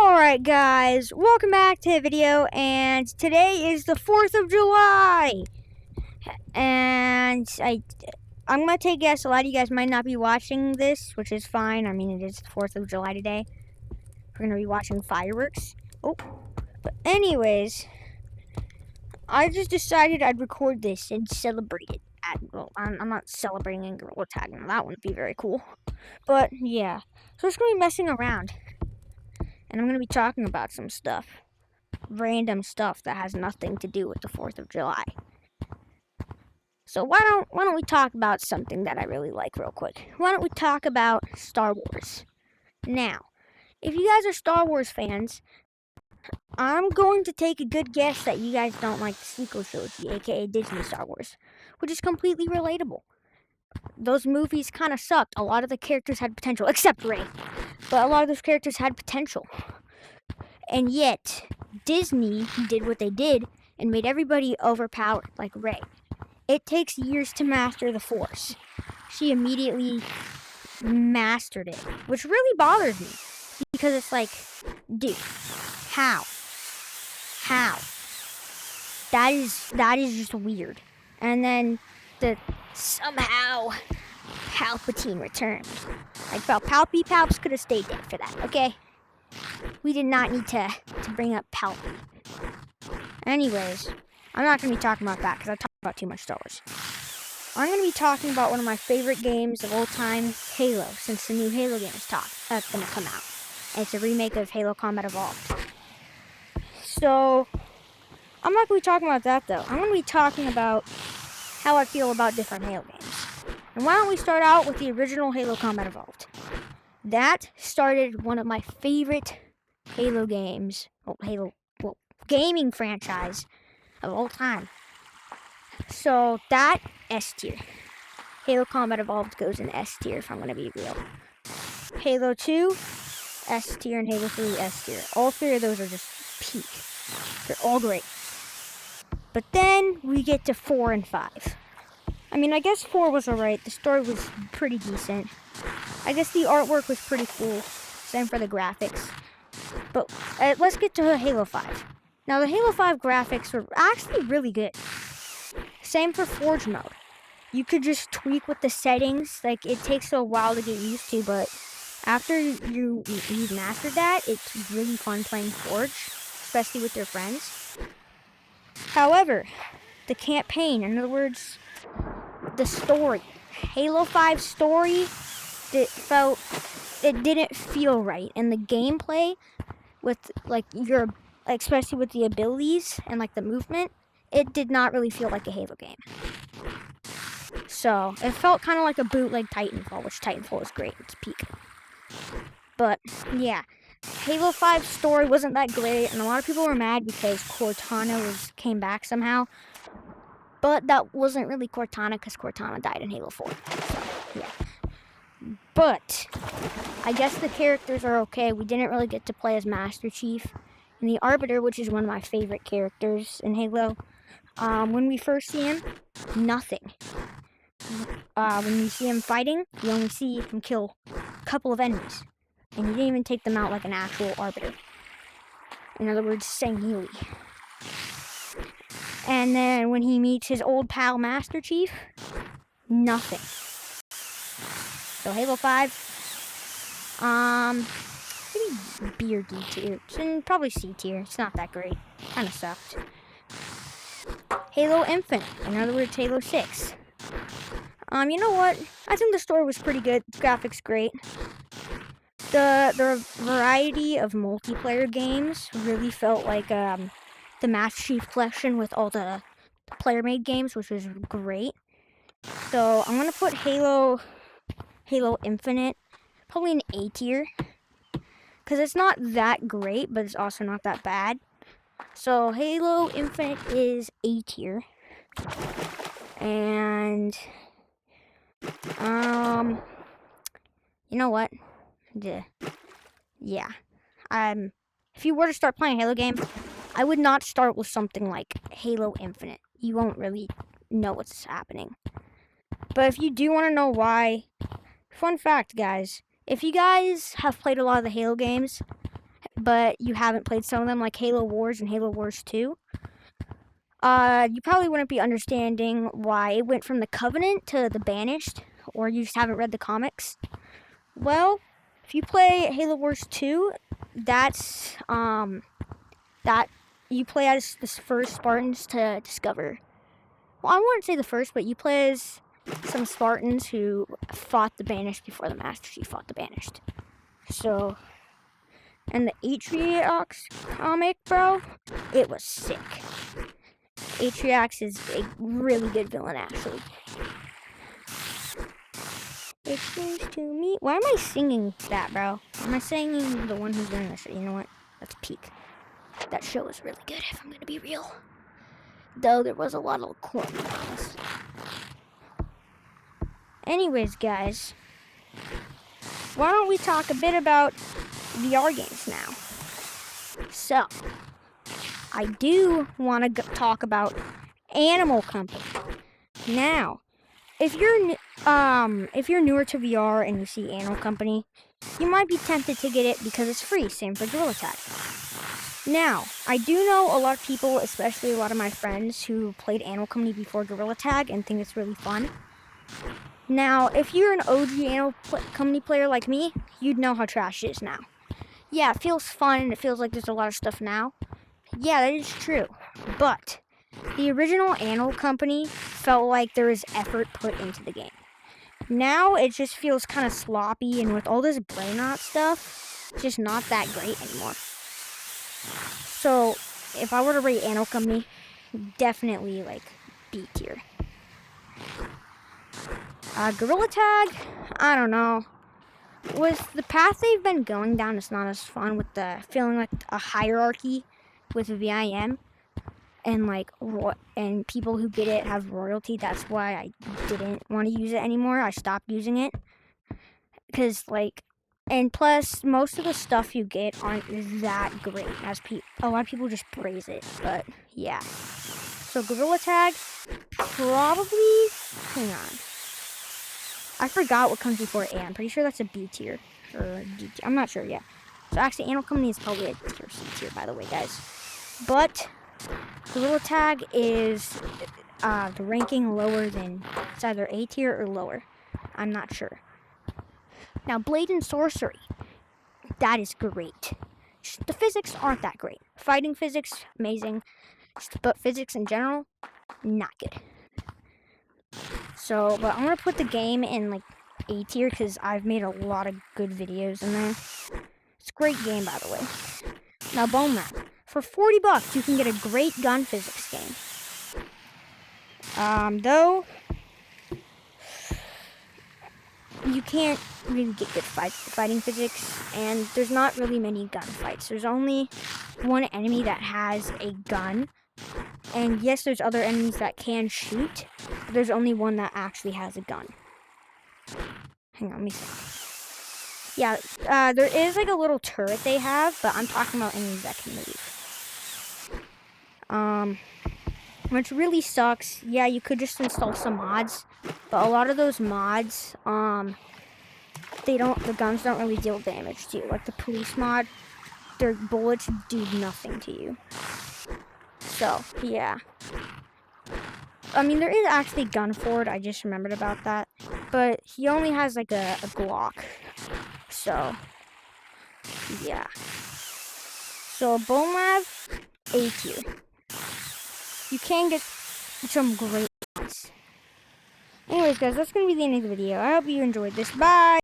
Alright guys, welcome back to the video, and today is the 4th of July! And I'm gonna take a guess, a lot of you guys might not be watching this, which is fine. I mean, it is the 4th of July today. We're gonna be watching fireworks. Oh, but anyways, I just decided I'd record this and celebrate it. Well, I'm not celebrating in Gtag, that wouldn't be very cool. But yeah, so it's gonna be messing around. And I'm going to be talking about some stuff. Random stuff that has nothing to do with the 4th of July. So why don't we talk about something that I really like real quick? Why don't we talk about Star Wars? Now, if you guys are Star Wars fans, I'm going to take a good guess that you guys don't like the sequel trilogy, aka Disney Star Wars, which is completely relatable. Those movies kind of sucked. A lot of the characters had potential, except Rey. But a lot of those characters had potential. And yet, Disney did what they did and made everybody overpowered, like Rey. It takes years to master the Force. She immediately mastered it, which really bothers me. Because it's like, dude, how? How? That is just weird. And then somehow Palpatine returned. Like, Palps could have stayed dead for that, okay? We did not need to bring up Palpy. Anyways, I'm not going to be talking about that because I talk about too much Star Wars. I'm going to be talking about one of my favorite games of all time, Halo, since the new Halo game is going to come out. And it's a remake of Halo Combat Evolved. So, I'm not going to be talking about that though. I'm going to be talking about how I feel about different Halo games. And why don't we start out with the original Halo Combat Evolved? That started one of my favorite Halo games, gaming franchise of all time. So that S tier. Halo Combat Evolved goes in S tier if I'm going to be real. Halo 2, S tier, and Halo 3, S tier. All three of those are just peak. They're all great. But then we get to 4 and 5. I mean, I guess 4 was alright. The story was pretty decent. I guess the artwork was pretty cool. Same for the graphics. But let's get to Halo 5. Now, the Halo 5 graphics were actually really good. Same for Forge mode. You could just tweak with the settings. Like, it takes a while to get used to, but after you've mastered that, it's really fun playing Forge, especially with your friends. However, the campaign, in other words, the story, Halo 5 story, it didn't feel right, and the gameplay with especially with the abilities and like the movement, it did not really feel like a Halo game. So it felt kind of like a bootleg Titanfall, which Titanfall is great, it's peak. But yeah, Halo 5 story wasn't that great, and a lot of people were mad because Cortana came back somehow. But that wasn't really Cortana because Cortana died in Halo 4. So, yeah. But I guess the characters are okay. We didn't really get to play as Master Chief and the Arbiter, which is one of my favorite characters in Halo. When we first see him, nothing. When we see him fighting, you only see him kill a couple of enemies. And he didn't even take them out like an actual Arbiter. In other words, Sangheili. And then when he meets his old pal Master Chief, nothing. So Halo 5, maybe B or D tier, and probably C tier. It's not that great. Kind of sucked. Halo Infinite, in other words, Halo 6. You know what? I think the story was pretty good. Graphics great. The variety of multiplayer games really felt like the Master Chief Collection with all the player-made games, which was great. So I'm gonna put Halo Infinite probably an A tier, because it's not that great, but it's also not that bad. So Halo Infinite is A tier, and you know what? Yeah, if you were to start playing a Halo game, I would not start with something like Halo Infinite. You won't really know what's happening. But if you do want to know why, fun fact, guys, if you guys have played a lot of the Halo games, but you haven't played some of them, like Halo Wars and Halo Wars 2, you probably wouldn't be understanding why it went from the Covenant to the Banished, or you just haven't read the comics. Well, if you play Halo Wars 2, that's that you play as the first Spartans to discover. Well, I wouldn't say the first, but you play as some Spartans who fought the Banished before the Master Chief fought the Banished. So, and the Atriox comic, bro, it was sick. Atriox is a really good villain, actually. It seems to me. Why am I singing that, bro? Am I singing the one who's doing this? You know what? Let's peek. That show is really good, if I'm gonna be real. Though there was a lot of corn on this. Anyways, guys, why don't we talk a bit about VR games now? So, I do want to talk about Animal Company. Now, if you're newer to VR and you see Animal Company, you might be tempted to get it because it's free. Same for Gorilla Tag. Now, I do know a lot of people, especially a lot of my friends, who played Animal Company before Gorilla Tag and think it's really fun. Now, if you're an OG Animal Company player like me, you'd know how trash it is now. Yeah, it feels fun and it feels like there's a lot of stuff now. Yeah, that is true. But the original Animal Company felt like there was effort put into the game. Now it just feels kind of sloppy, and with all this brain rot stuff, it's just not that great anymore. So, if I were to rate Animal Company, definitely like B tier. Gorilla Tag, I don't know. With the path they've been going down, it's not as fun with the feeling like a hierarchy with VIM and like and people who get it have royalty. That's why I didn't want to use it anymore. I stopped using it because and plus most of the stuff you get aren't that great as a lot of people just praise it. But yeah, so Gorilla Tag probably. Hang on. I forgot what comes before A. I'm pretty sure that's a B tier. Or D tier. I'm not sure yet. So actually, Animal Company is probably a tier C tier, by the way, guys. But Gorilla Tag is the ranking lower than... It's either A tier or lower. I'm not sure. Now, Blade and Sorcery. That is great. The physics aren't that great. Fighting physics, amazing. But physics in general, not good. So, but I'm going to put the game in, like, A tier because I've made a lot of good videos in there. It's a great game, by the way. Now, Bone Map. For $40, you can get a great gun physics game. Though, you can't really get good fighting physics, and there's not really many gunfights. There's only one enemy that has a gun. And yes, there's other enemies that can shoot, but there's only one that actually has a gun. Hang on, let me see. Yeah, there is like a little turret they have, but I'm talking about enemies that can move. Which really sucks. Yeah, you could just install some mods, but a lot of those mods, the guns don't really deal damage to you. Like the police mod, their bullets do nothing to you. So, yeah. I mean, there is actually Gunford. I just remembered about that. But he only has, like, a Glock. So, yeah. So, Bone Lab, A tier. You can get some great ones. Anyways, guys, that's going to be the end of the video. I hope you enjoyed this. Bye!